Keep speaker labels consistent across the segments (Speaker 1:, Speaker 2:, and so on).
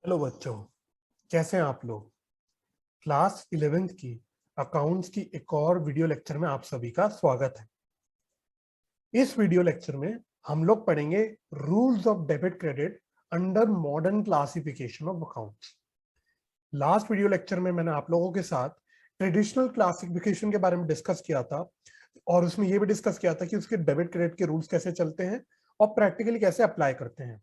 Speaker 1: Hello बच्चों, कैसे हैं आप लोग। क्लास 11th की अकाउंट्स की एक और वीडियो लेक्चर में आप सभी का स्वागत है। इस वीडियो लेक्चर में हम लोग पढ़ेंगे rules of debit credit under modern classification of accounts. Last video lecture में मैंने आप लोगों के साथ ट्रेडिशनल क्लासिफिकेशन के बारे में डिस्कस किया था और उसमें यह भी डिस्कस किया था कि उसके डेबिट क्रेडिट के रूल्स कैसे चलते हैं और प्रैक्टिकली कैसे अप्लाई करते हैं।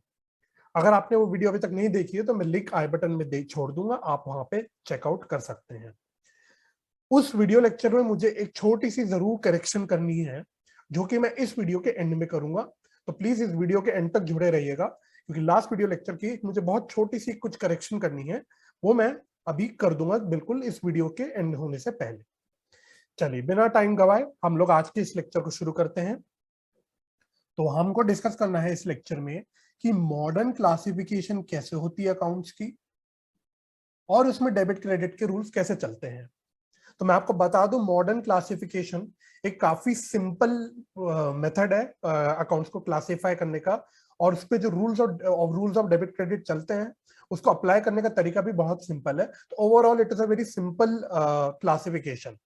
Speaker 1: अगर आपने वो वीडियो अभी तक नहीं देखी है तो मैं लिंक आई बटन में दे छोड़ दूंगा, आप वहां पे चेकआउट कर सकते हैं। उस वीडियो लेक्चर में मुझे एक छोटी सी जरूर करेक्शन करनी है जो कि मैं इस वीडियो के एंड में करूंगा, तो प्लीज इस वीडियो के एंड तक जुड़े रहिएगा क्योंकि लास्ट वीडियो लेक्चर की मुझे बहुत छोटी सी कुछ करेक्शन करनी है, वो मैं अभी कर दूंगा बिल्कुल इस वीडियो के एंड होने से पहले। चलिए बिना टाइम गवाए हम लोग आज के इस लेक्चर को शुरू करते हैं। तो हमको डिस्कस करना है इस लेक्चर में कि मॉडर्न क्लासिफिकेशन कैसे होती है अकाउंट्स की और उसमें डेबिट क्रेडिट के रूल्स कैसे चलते हैं। तो मैं आपको बता दूं, मॉडर्न क्लासिफिकेशन एक काफी सिंपल मेथड है अकाउंट्स को क्लासिफाई करने का, और उस पे जो रूल्स ऑफ डेबिट क्रेडिट चलते हैं उसको अप्लाई करने का तरीका भी बहुत सिंपल है। तो overall it is a very simple classification.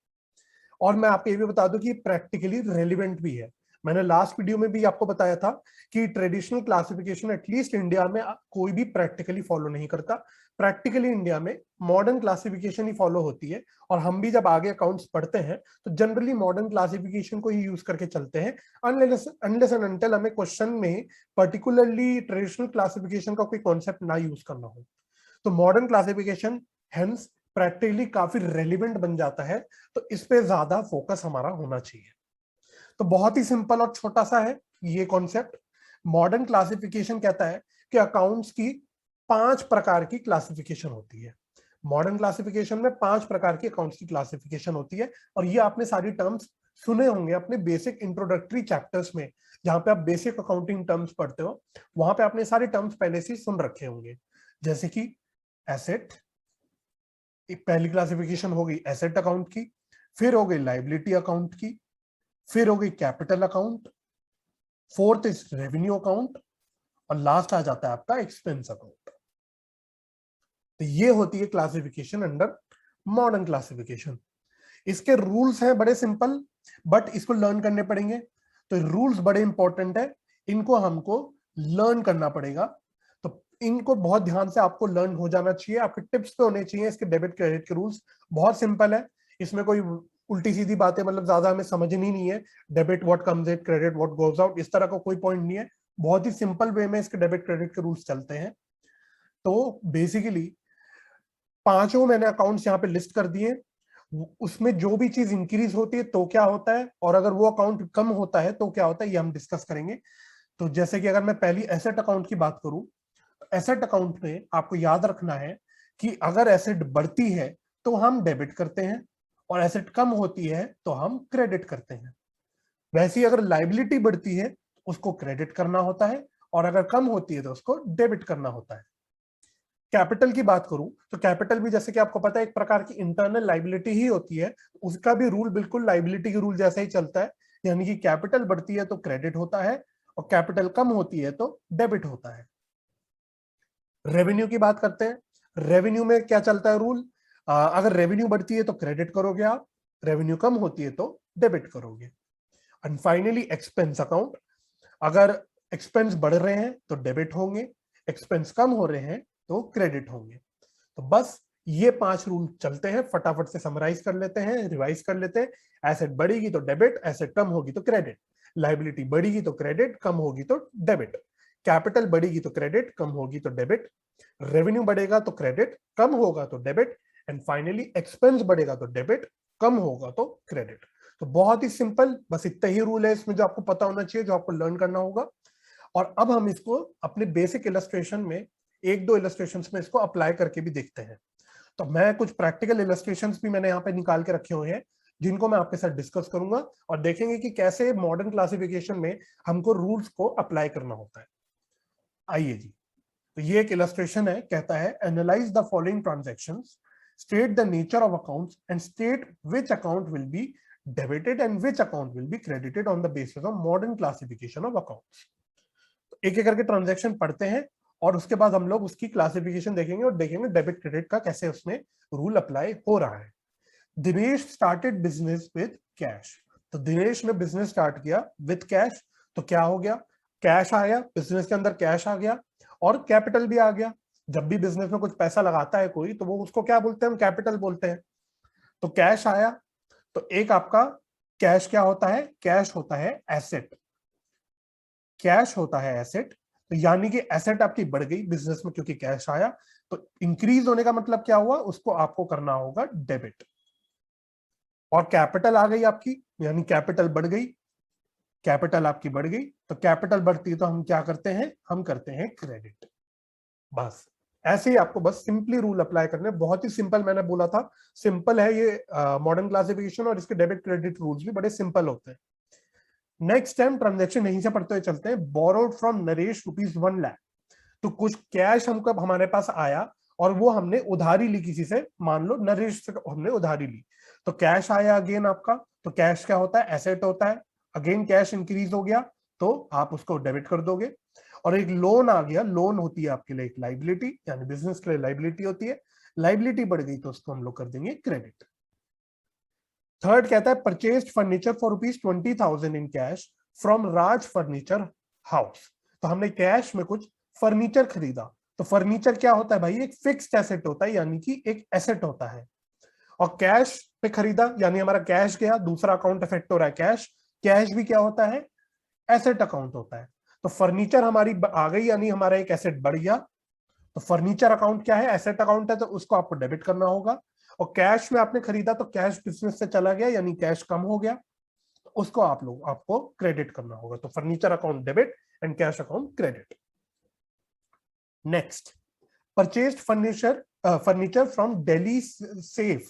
Speaker 1: और मैं आपको ये भी बता दूं कि प्रैक्टिकली रेलिवेंट भी है। मैंने लास्ट वीडियो में भी आपको बताया था कि ट्रेडिशनल क्लासिफिकेशन एटलीस्ट इंडिया में कोई भी प्रैक्टिकली फॉलो नहीं करता। प्रैक्टिकली इंडिया में मॉडर्न क्लासिफिकेशन ही फॉलो होती है, और हम भी जब आगे अकाउंट्स पढ़ते हैं तो जनरली मॉडर्न क्लासिफिकेशन को ही यूज करके चलते हैं, अनलेस एंड अनटिल हमें क्वेश्चन में पर्टिकुलरली ट्रेडिशनल क्लासिफिकेशन का कोई कॉन्सेप्ट ना यूज करना हो। तो मॉडर्न क्लासिफिकेशन हेंस प्रैक्टिकली काफी रेलिवेंट बन जाता है, तो इस पे ज्यादा फोकस हमारा होना चाहिए। तो बहुत ही सिंपल और छोटा सा है ये कॉन्सेप्ट। मॉडर्न क्लासिफिकेशन कहता है कि अकाउंट्स की 5 प्रकार की क्लासिफिकेशन होती है। मॉडर्न क्लासिफिकेशन में 5 प्रकार की अकाउंट्स की क्लासिफिकेशन होती है, और ये आपने सारी टर्म्स सुने होंगे अपने बेसिक इंट्रोडक्टरी चैप्टर्स में, जहां पे आप बेसिक अकाउंटिंग टर्म्स पढ़ते हो वहां पे आपने सारे टर्म्स पहले से सुन रखे होंगे। जैसे कि एसेट, पहली क्लासिफिकेशन हो गई एसेट अकाउंट की, फिर हो गई लाइबिलिटी अकाउंट की, फिर हो गई capital account, fourth is revenue account, और लास्ट आ जाता है आपका एक्सपेंस अकाउंट। तो ये होती है क्लासिफिकेशन अंडर मॉडर्न क्लासिफिकेशन। इसके रूल्स हैं बड़े सिंपल, बट इसको लर्न करने पड़ेंगे। तो रूल्स बड़े इंपॉर्टेंट है, इनको हमको लर्न करना पड़ेगा। तो इनको बहुत ध्यान से आपको लर्न हो जाना चाहिए, आपके टिप्स पे होने चाहिए। इसके डेबिट क्रेडिट के रूल्स बहुत सिंपल है, इसमें कोई उल्टी सीधी बातें मतलब ज्यादा हमें समझनी नहीं है। Debit what comes in, credit what goes out, इस तरह का कोई पॉइंट नहीं है। बहुत ही सिंपल वे में इसके डेबिट क्रेडिट के रूल्स चलते हैं। तो बेसिकली पांचों मैंने अकाउंट्स यहाँ पे लिस्ट कर दिए। उसमें जो भी चीज इंक्रीज होती है तो क्या होता है, और अगर वो अकाउंट कम होता है तो क्या होता है, ये हम डिस्कस करेंगे। तो जैसे कि अगर मैं पहली एसेट अकाउंट की बात करूं, एसेट अकाउंट में आपको याद रखना है कि अगर एसेट बढ़ती है तो हम डेबिट करते हैं, और एसेट कम होती है तो हम क्रेडिट करते हैं। वैसे ही अगर लाइबिलिटी बढ़ती है उसको क्रेडिट करना होता है, और अगर कम होती है तो उसको डेबिट करना होता है। कैपिटल की बात करूं तो कैपिटल भी जैसे कि आपको पता है एक प्रकार की इंटरनल लाइबिलिटी ही होती है, उसका भी रूल बिल्कुल लाइबिलिटी के रूल जैसा ही चलता है। यानी कि कैपिटल बढ़ती है तो क्रेडिट होता है, और कैपिटल कम होती है तो डेबिट होता है। रेवेन्यू की बात करते हैं। रेवेन्यू में क्या चलता है रूल, अगर रेवेन्यू बढ़ती है तो क्रेडिट करोगे आप, रेवेन्यू कम होती है तो डेबिट करोगे। एंड फाइनली एक्सपेंस अकाउंट, अगर एक्सपेंस बढ़ रहे हैं तो डेबिट होंगे, एक्सपेंस कम हो रहे हैं तो क्रेडिट होंगे। तो बस ये 5 रूल चलते हैं, फटाफट से समराइज कर लेते हैं, रिवाइज कर लेते हैं। एसेट बढ़ेगी तो डेबिट, एसेट कम होगी तो क्रेडिट, लाइबिलिटी बढ़ेगी तो क्रेडिट, कम होगी तो डेबिट, कैपिटल बढ़ेगी तो क्रेडिट, कम होगी तो डेबिट, रेवेन्यू बढ़ेगा तो क्रेडिट, कम होगा तो डेबिट, एंड फाइनली एक्सपेंस बढ़ेगा तो डेबिट, कम होगा तो क्रेडिट। तो बहुत ही सिंपल, बस इतना ही रूल है इसमें जो आपको पता होना चाहिए, जो आपको लर्न करना होगा। और अब हम इसको अपने बेसिक इलस्ट्रेशन में, एक दो इलस्ट्रेशंस में इसको अप्लाई करके भी देखते हैं। तो मैं कुछ प्रैक्टिकल इलस्ट्रेशंस भी मैंने यहाँ पे निकाल के रखे हुए हैं जिनको मैं आपके साथ डिस्कस करूंगा, और देखेंगे कि कैसे मॉडर्न क्लासिफिकेशन में हमको रूल्स को अप्लाई करना होता है। आइए जी, तो ये एक इलस्ट्रेशन है, कहता है analyse the following transactions, state the nature of accounts and state which account will be debited and which account will be credited on the basis of modern classification of accounts. एक एक करके transaction पढ़ते हैं और उसके बाद हम लोग उसकी क्लासिफिकेशन देखेंगे और देखेंगे डेबिट क्रेडिट का कैसे उसमें रूल अप्लाई हो रहा है। Dinesh started business with cash. तो दिनेश ने बिजनेस स्टार्ट किया विद कैश, तो क्या हो गया, कैश आया, बिजनेस के अंदर कैश आ गया और कैपिटल भी आ गया। जब भी बिजनेस में कुछ पैसा लगाता है कोई, तो वो उसको क्या बोलते हैं, हम कैपिटल बोलते हैं। तो कैश आया, तो एक आपका कैश क्या होता है, कैश होता है एसेट, कैश होता है एसेट। तो यानी कि एसेट आपकी बढ़ गई बिजनेस में क्योंकि कैश आया, तो इंक्रीज होने का मतलब क्या हुआ, उसको आपको करना होगा डेबिट। और कैपिटल आ गई आपकी, यानी कैपिटल बढ़ गई, कैपिटल आपकी बढ़ गई, तो कैपिटल बढ़ती है तो हम क्या करते हैं, हम करते हैं क्रेडिट। बस ऐसे ही आपको बस सिंपली रूल अप्लाई करने, बहुत ही सिंपल, मैंने बोला था सिंपल है ये मॉडर्न क्लासिफिकेशन, और इसके डेबिट क्रेडिट रूल्स भी बड़े सिंपल होते हैं। नेक्स्ट टाइम ट्रांजेक्शन यहीं से पढ़ते हुए चलते हैं। Borrowed from Naresh ₹1 lakh. तो कुछ कैश हमको हमारे पास आया और वो हमने उधारी ली किसी से, मान लो नरेश से हमने उधारी ली, तो कैश आया अगेन आपका। तो कैश क्या होता है, एसेट होता है। अगेन कैश इंक्रीज हो गया तो आप उसको डेबिट कर दोगे। और एक लोन आ गया, लोन होती है आपके लिए एक लाइबिलिटी, यानी बिजनेस के लिए लाइबिलिटी होती है। लाइबिलिटी बढ़ गई तो उसको हम लोग कर देंगे क्रेडिट। थर्ड कहता है purchase furniture for ₹20,000 in cash from Raj furniture house. तो हमने कैश में कुछ फर्नीचर खरीदा। तो फर्नीचर क्या होता है भाई, एक फिक्स्ड एसेट होता है, यानी कि एक एसेट होता है। और कैश पे खरीदा यानी हमारा कैश गया, दूसरा अकाउंट इफेक्ट हो रहा है कैश। कैश भी क्या होता है, एसेट अकाउंट होता है। तो फर्नीचर हमारी आ गई यानी हमारा एक एसेट बढ़ गया। तो फर्नीचर अकाउंट क्या है, एसेट अकाउंट है, तो उसको आपको डेबिट करना होगा। और कैश में आपने खरीदा तो कैश बिजनेस से चला गया यानी कैश कम हो गया, तो उसको आपको क्रेडिट करना होगा। तो furniture account debit and cash account credit. Next, purchased furniture from Delhi safe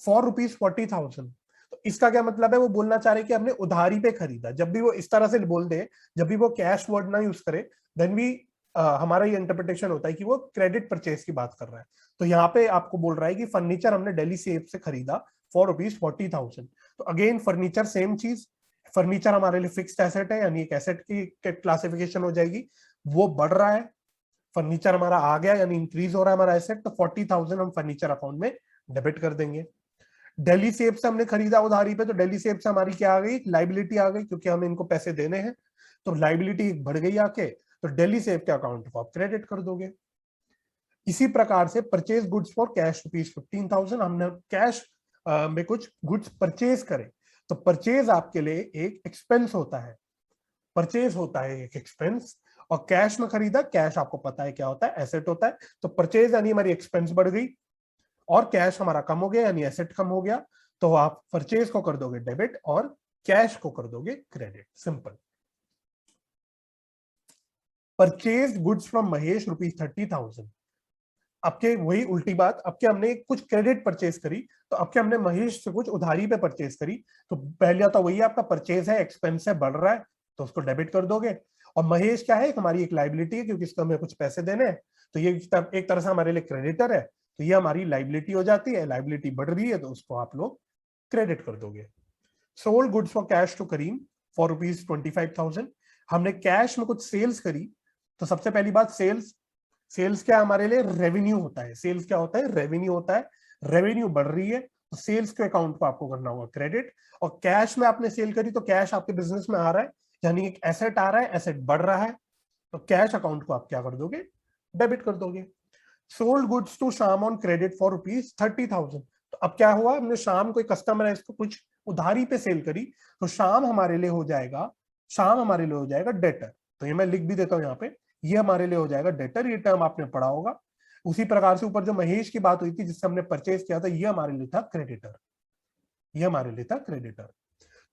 Speaker 1: for ₹40,000। तो इसका क्या मतलब है, वो बोलना चाह रहे कि हमने उधारी पे खरीदा। जब भी वो इस तरह से बोल दे, जब भी वो कैश वर्ड ना यूज करे, देन भी हमारा ये इंटरप्रिटेशन होता है कि वो क्रेडिट परचेज की बात कर रहा है। तो यहाँ पे आपको बोल रहा है कि फर्नीचर हमने दिल्ली सेफ से खरीदा फॉर ₹40,000। तो अगेन फर्नीचर सेम चीज, फर्नीचर हमारे लिए फिक्स्ड एसेट है, यानी एक एसेट की क्लासिफिकेशन हो जाएगी। वो बढ़ रहा है, फर्नीचर हमारा आ गया यानी इंक्रीज हो रहा है हमारा एसेट, तो 40,000 हम फर्नीचर अकाउंट में डेबिट कर देंगे। दिल्ली सेफ से हमने खरीदा उधारी पे, तो दिल्ली सेफ से हमारी क्या आ गई, लाइबिलिटी आ गई, क्योंकि हमें इनको पैसे देने हैं। तो लाइबिलिटी बढ़ गई आके, तो दिल्ली सेफ के अकाउंट को आप क्रेडिट कर दोगे। इसी प्रकार से परचेज गुड्स फॉर कैश ₹15,000, हमने कैश में कुछ गुड्स परचेज करे। तो परचेज आपके लिए एक एक्सपेंस होता है, परचेज होता है एक एक्सपेंस। और कैश में खरीदा, कैश आपको पता है क्या होता है, एसेट होता है। तो परचेज यानी हमारी एक्सपेंस बढ़ गई और कैश हमारा कम हो गया यानी एसेट कम हो गया। तो आप परचेज को कर दोगे डेबिट और कैश को कर दोगे credit, simple. Purchase goods from Mahesh ₹30,000। अब के वही उल्टी बात, अब के हमने कुछ क्रेडिट परचेज करी, तो अब के हमने महेश से कुछ उधारी पे परचेज करी। तो पहले तो वही आपका परचेज है, एक्सपेंस है, बढ़ रहा है, तो उसको डेबिट कर दोगे। और महेश क्या है, हमारी एक लाइबिलिटी है, क्योंकि इसको हमें कुछ पैसे देने हैं, तो ये एक तरह से हमारे लिए क्रेडिटर है, तो ये हमारी लाइबिलिटी हो जाती है। लाइबिलिटी बढ़ रही है तो उसको आप लोग क्रेडिट कर दोगे। Sold goods for cash to Karim for ₹25,000। हमने कैश में कुछ सेल्स करी। तो सबसे पहली बात, सेल्स, सेल्स क्या हमारे लिए रेवेन्यू होता है। सेल्स क्या होता है, रेवेन्यू होता है। रेवेन्यू बढ़ रही है तो सेल्स के अकाउंट को आपको करना होगा क्रेडिट। और कैश में आपने सेल करी तो कैश आपके बिजनेस में आ रहा है, यानी एक एसेट आ रहा है, एसेट बढ़ रहा है, तो कैश अकाउंट को आप क्या कर दोगे, डेबिट कर दोगे। सोल्ड गुड्स टू शाम ऑन क्रेडिट फॉर ₹30,000। तो अब क्या हुआ, हमने शाम कोई कस्टमर है इसको कुछ उधारी पे सेल करी, तो शाम हमारे लिए हो जाएगा, शाम हमारे लिए हो जाएगा डेटर। तो ये मैं लिख भी देता हूं यहाँ पे, ये हमारे लिए हो जाएगा डेटर। ये टर्म आपने पढ़ा होगा। उसी प्रकार से ऊपर जो महेश की बात हुई थी जिससे हमने परचेज किया था, ये हमारे लिए था क्रेडिटर, ये हमारे लिए था क्रेडिटर।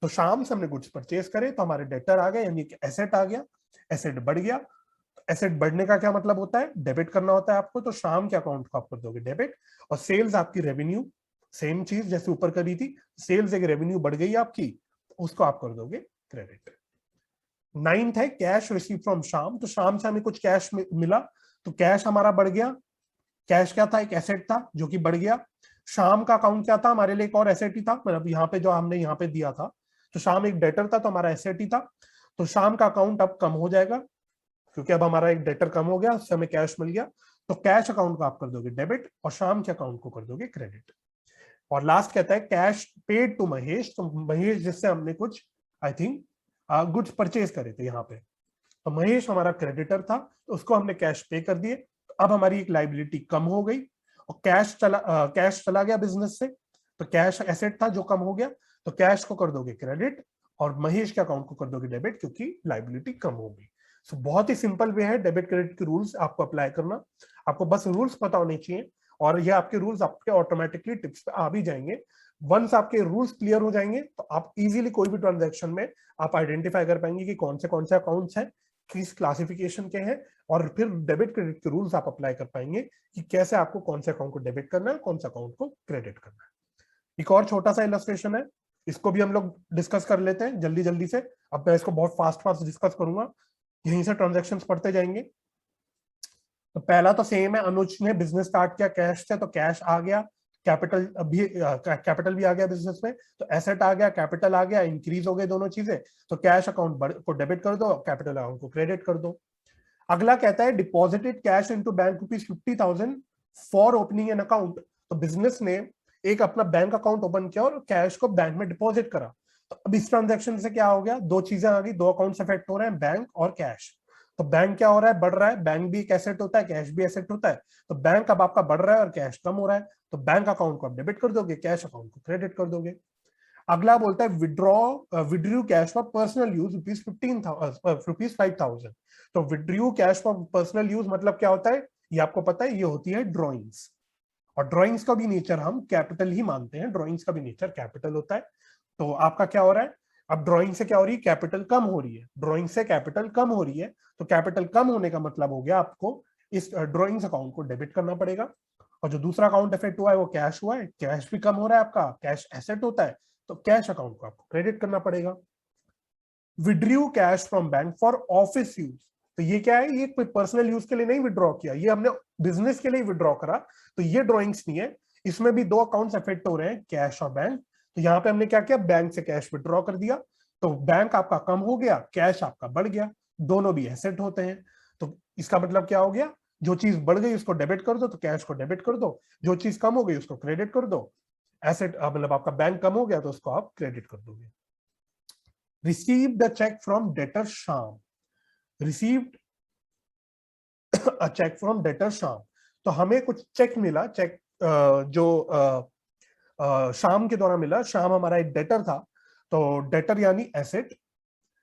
Speaker 1: तो शाम से हमने गुड्स परचेज करे तो हमारे डेटर आ गए, यानी कि एसेट आ गया, एसेट बढ़ गया। एसेट बढ़ने का क्या मतलब होता है, डेबिट करना होता है आपको। तो शाम के अकाउंट को आप कर दोगे डेबिट। और सेल्स आपकी रेवेन्यू, सेम चीज जैसे ऊपर करी थी, सेल्स एक रेवेन्यू बढ़ गई आपकी, उसको आप कर दोगे क्रेडिट। 9th है कैश रिसीव फ्रॉम शाम। तो शाम से हमें कुछ कैश मिला, तो कैश हमारा बढ़ गया। कैश क्या था, एक एसेट था जो कि बढ़ गया। शाम का अकाउंट क्या था, हमारे लिए एक और एसेट ही था, मतलब यहाँ पे जो हमने यहाँ पे दिया था, तो शाम एक डेटर था तो हमारा एसेट ही था। तो शाम का अकाउंट अब कम हो जाएगा, क्योंकि अब हमारा एक डेटर कम हो गया, उससे हमें कैश मिल गया, तो कैश अकाउंट को आप कर दोगे डेबिट और शाम के अकाउंट को कर दोगे क्रेडिट। और लास्ट कहता है कैश पेड टू महेश, तो महेश जिससे हमने कुछ आई थिंक गुड्स परचेज करे थे यहाँ पे, तो महेश हमारा क्रेडिटर था, तो उसको हमने कैश पे कर दिए, तो अब हमारी एक लाइबिलिटी कम हो गई और कैश चला गया बिजनेस से, तो कैश एसेट था जो कम हो गया, तो कैश को कर दोगे क्रेडिट और महेश के अकाउंट को कर दोगे डेबिट, क्योंकि लाइबिलिटी कम हो गई। सो बहुत ही सिंपल वे है डेबिट क्रेडिट के रूल्स आपको अप्लाई करना, आपको बस रूल्स पता होने चाहिए और ये आपके रूल्स आपके ऑटोमेटिकली टिप्स पे आ भी जाएंगे। वंस आपके रूल्स क्लियर हो जाएंगे तो आप इजीली कोई भी ट्रांजैक्शन में आप आइडेंटिफाई कर पाएंगे कि कौन से अकाउंट्स हैं, किस क्लासिफिकेशन के हैं, और फिर डेबिट क्रेडिट के रूल्स आप अप्लाई कर पाएंगे कि कैसे आपको कौन से अकाउंट को डेबिट करना है, कौन से अकाउंट को क्रेडिट करना है। एक और छोटा सा इलस्ट्रेशन है, इसको भी हम लोग डिस्कस कर लेते हैं जल्दी जल्दी से। अब मैं इसको बहुत फास्ट डिस्कस करूंगा, यहीं से ट्रांजैक्शंस पढ़ते जाएंगे। तो पहला तो सेम है, अनुज ने बिजनेस स्टार्ट किया कैश से, तो कैश आ गया, कैपिटल भी आ गया बिजनेस में, तो एसेट आ गया, कैपिटल आ गया, इंक्रीज हो गए दोनों चीजें, तो कैश अकाउंट को डेबिट कर दो, कैपिटल अकाउंट को क्रेडिट कर दो। अगला कहता है deposited cash into bank ₹50,000 for opening an account, तो बिजनेस ने एक अपना बैंक अकाउंट ओपन किया और कैश को बैंक में डिपॉजिट करा। तो अब इस ट्रांजैक्शन से क्या हो गया, दो चीजें आ गई, दो अकाउंट्स अफेक्ट हो रहे हैं, बैंक और कैश। तो बैंक क्या हो रहा है, बढ़ रहा है, बैंक भी एक एसेट होता है, कैश भी एसेट होता है, तो बैंक अब आपका बढ़ रहा है और कैश कम हो रहा है, तो बैंक अकाउंट को आप डेबिट कर दोगे, कैश अकाउंट को क्रेडिट कर दोगे। अगला बोलता है withdrew cash for personal use ₹5,000, तो withdrew cash for personal use मतलब क्या होता है, ये आपको पता है, ये होती है ड्रॉइंग्स, और ड्रॉइंग्स का भी नेचर हम कैपिटल ही मानते हैं, ड्रॉइंग्स का भी नेचर कैपिटल होता है। तो आपका क्या हो रहा है, अब ड्रॉइंग से क्या हो रही है, कैपिटल कम हो रही है, ड्रॉइंग से कैपिटल कम हो रही है, तो कैपिटल कम होने का मतलब हो गया आपको इस ड्रॉइंग्स अकाउंट को डेबिट करना पड़ेगा। और जो दूसरा अकाउंट इफेक्ट हुआ है वो कैश हुआ है, कैश भी कम हो रहा है, आपका कैश एसेट होता है, तो कैश अकाउंट को आपको क्रेडिट करना पड़ेगा। Withdrew cash from bank for office use, तो ये क्या है, ये कोई पर्सनल यूज के लिए नहीं विड्रॉ किया, ये हमने बिजनेस के लिए विड्रॉ करा, तो ये ड्रॉइंग्स नहीं है, इसमें भी दो अकाउंट्स अफेक्ट हो रहे हैं, कैश और बैंक। तो यहाँ पे हमने क्या किया, बैंक से कैश विड्रॉ कर दिया, तो बैंक आपका कम हो गया, कैश आपका बढ़ गया, दोनों भी एसेट होते हैं, तो इसका मतलब क्या हो गया, जो चीज बढ़ गई उसको डेबिट कर दो, तो कैश को डेबिट कर दो, जो चीज कम हो गई उसको क्रेडिट कर दो, एसेट मतलब आपका बैंक कम हो गया तो उसको आप क्रेडिट कर दोगे। Receive the cheque from debtor Sham, received a cheque from debtor Sham, तो हमें कुछ चेक मिला, चेक जो शाम के द्वारा मिला, शाम हमारा एक डेटर था, तो डेटर यानी एसेट,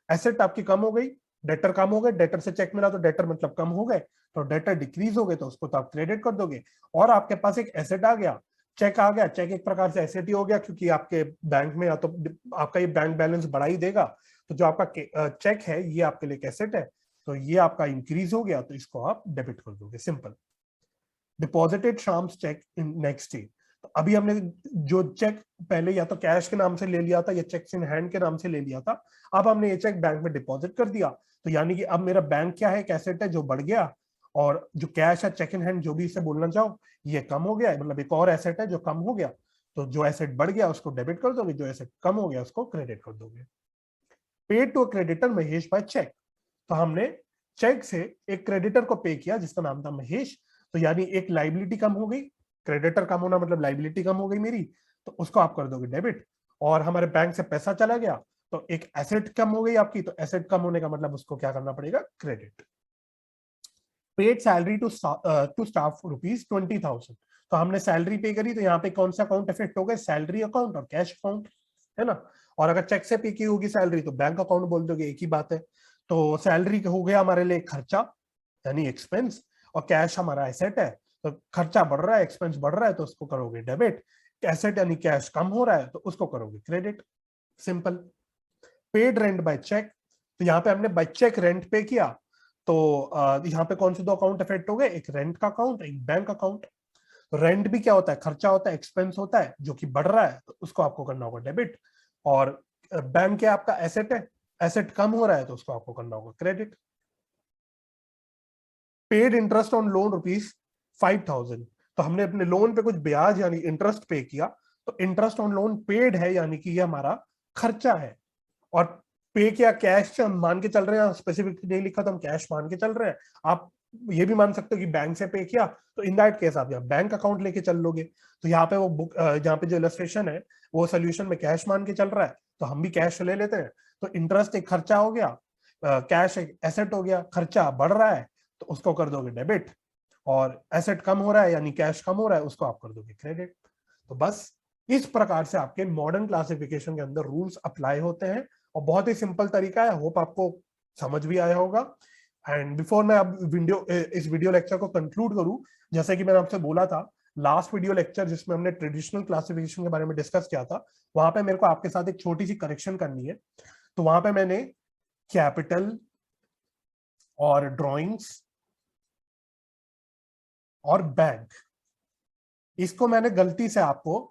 Speaker 1: एसेट आपकी कम हो गई, डेटर कम हो गए, डेटर से चेक मिला तो डेटर मतलब कम हो गए, तो डेटर डिक्रीज हो गए तो उसको तो आप क्रेडिट कर दोगे, और आपके पास एक एसेट आ गया, चेक आ गया, चेक एक प्रकार से एसेट ही हो गया, क्योंकि आपके बैंक में या तो आपका ये बैंक बैलेंस बढ़ा ही देगा, तो जो आपका चेक है ये आपके लिए एक एसेट है, तो ये आपका इंक्रीज हो गया, तो इसको आप डेबिट कर दोगे, simple. Deposited Sham's cheque in next day, तो अभी हमने जो चेक पहले या तो कैश के नाम से ले लिया था या चेक्स इन हैंड के नाम से ले लिया था, अब हमने ये चेक बैंक में डिपॉजिट कर दिया, तो यानी कि अब मेरा बैंक क्या है, एक एसेट है जो बढ़ गया, और जो कैश है चेक इन हैंड जो भी इसे बोलना चाहो, ये कम हो गया, मतलब एक और एसेट है जो कम हो गया, तो जो एसेट बढ़ गया उसको डेबिट कर दोगे, जो एसेट कम हो गया उसको क्रेडिट कर दोगे। Paid to creditor Mahesh by cheque, तो हमने चेक से एक क्रेडिटर को पे किया जिसका नाम था महेश, तो यानी एक लाइबिलिटी कम हो गई, क्रेडिटर कम होना मतलब लाइबिलिटी कम हो गई मेरी, तो उसको आप कर दोगे डेबिट, और हमारे बैंक से पैसा चला गया तो एक एसेट कम हो गई आपकी, तो एसेट कम होने का मतलब उसको क्या करना पड़ेगा, credit. Paid salary to staff ₹20,000, तो हमने सैलरी पे करी, तो यहाँ पे कौन सा अकाउंट इफेक्ट हो गए, सैलरी अकाउंट और कैश अकाउंट, है ना। और अगर चेक से पे की होगी सैलरी तो बैंक अकाउंट बोल दोगे, एक ही बात है। तो सैलरी हो गया हमारे लिए खर्चा यानी एक्सपेंस, और कैश हमारा एसेट है, तो खर्चा बढ़ रहा है, एक्सपेंस बढ़ रहा है, तो उसको करोगे डेबिट, एसेट यानी कैश कम हो रहा है तो उसको करोगे credit, simple. Paid rent by cheque, तो यहाँ पे हमने बाय चेक रेंट पे किया, तो यहाँ पे कौन से दो अकाउंट इफेक्ट हो गए, एक रेंट का अकाउंट, एक बैंक अकाउंट। रेंट भी क्या होता है, खर्चा होता है, एक्सपेंस होता है जो कि बढ़ रहा है, तो उसको आपको करना होगा डेबिट, और बैंक क्या आपका एसेट है, एसेट कम हो रहा है तो उसको आपको करना होगा credit. Paid interest on loan ₹5,000, तो हमने अपने लोन पे कुछ ब्याज यानी इंटरेस्ट पे किया, तो इंटरेस्ट ऑन लोन पेड है यानी कि ये हमारा खर्चा है, और पे किया कैश हम मान के चल रहे हैं, स्पेसिफिक नहीं लिखा तो हम कैश मान के चल रहे हैं। आप ये भी मान सकते हो कि बैंक से पे किया, तो इन दैट केस आप यहाँ बैंक अकाउंट लेके चल लोगे। तो यहाँ पे वो बुक, यहाँ पे जो इलस्ट्रेशन है वो सोल्यूशन में कैश मान के चल रहा है, तो हम भी कैश ले लेते हैं। तो इंटरेस्ट एक खर्चा हो गया, कैश एक एसेट हो गया, खर्चा बढ़ रहा है तो उसको कर दोगे डेबिट, और एसेट कम हो रहा है यानी कैश कम हो रहा है उसको आप कर दोगे क्रेडिट। तो बस इस प्रकार से आपके मॉडर्न क्लासिफिकेशन के अंदर रूल्स अप्लाई होते हैं, और बहुत ही सिंपल तरीका है। होप आपको समझ भी आया होगा। एंड बिफोर मैं अब इस वीडियो लेक्चर को कंक्लूड करूं, जैसे कि मैंने आपसे बोला था लास्ट वीडियो लेक्चर जिसमें हमने ट्रेडिशनल क्लासिफिकेशन के बारे में डिस्कस किया था, वहां पे मेरे को आपके साथ एक छोटी सी करेक्शन करनी है। तो वहां पे मैंने कैपिटल और ड्राइंग्स और बैंक, इसको मैंने गलती से आपको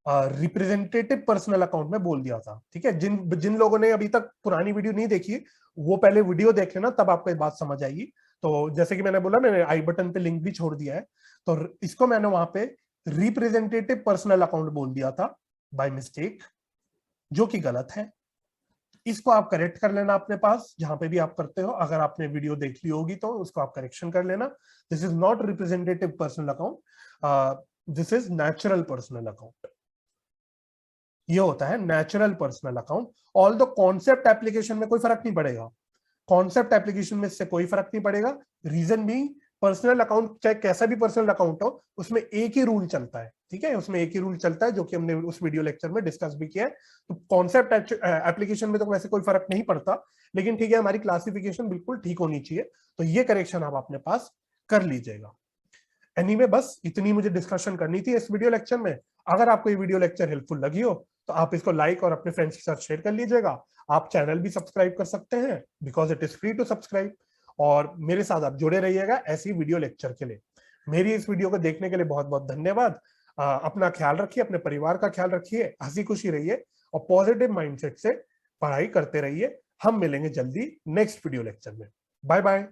Speaker 1: रिप्रेजेंटेटिव पर्सनल अकाउंट में बोल दिया था। ठीक है, जिन जिन लोगों ने अभी तक पुरानी वीडियो नहीं देखी वो पहले वीडियो देख लेना, तब आपको ये बात समझ आएगी। तो जैसे कि मैंने बोला, मैंने आई बटन पे लिंक भी छोड़ दिया है। तो इसको मैंने वहां पे रिप्रेजेंटेटिव पर्सनल अकाउंट बोल दिया था बाय मिस्टेक, जो कि गलत है। इसको आप करेक्ट कर लेना अपने पास जहां पे भी आप करते हो। अगर आपने वीडियो देख ली होगी तो उसको आप करेक्शन कर लेना। This is not representative personal account, this is natural personal account. ये होता है natural personal account. All the concept application में कोई फर्क नहीं पड़ेगा, कॉन्सेप्ट एप्लीकेशन में इससे कोई फर्क नहीं पड़ेगा। रीजन भी, पर्सनल अकाउंट चाहे कैसा भी पर्सनल अकाउंट हो, उसमें एक ही रूल चलता है। ठीक है, उसमें एक ही रूल चलता है जो कि हमने उस वीडियो लेक्चर में डिस्कस भी किया है। तो कॉन्सेप्ट एप्लीकेशन में तो वैसे कोई फर्क नहीं पड़ता, लेकिन ठीक है हमारी क्लासिफिकेशन बिल्कुल ठीक होनी चाहिए। तो ये करेक्शन आप अपने पास कर लीजिएगा। एनीवे, बस इतनी मुझे डिस्कशन करनी थी इस वीडियो लेक्चर में। अगर आपको ये वीडियो लेक्चर हेल्पफुल लगी हो तो आप इसको लाइक और अपने फ्रेंड्स के साथ शेयर कर लीजिएगा। आप चैनल भी सब्सक्राइब कर सकते हैं because it is free to subscribe, और मेरे साथ आप जुड़े रहिएगा ऐसी वीडियो लेक्चर के लिए। मेरी इस वीडियो को देखने के लिए बहुत बहुत धन्यवाद। अपना ख्याल रखिए, अपने परिवार का ख्याल रखिए, हंसी खुशी रहिए और पॉजिटिव माइंडसेट से पढ़ाई करते रहिए। हम मिलेंगे जल्दी नेक्स्ट वीडियो लेक्चर में। Bye bye.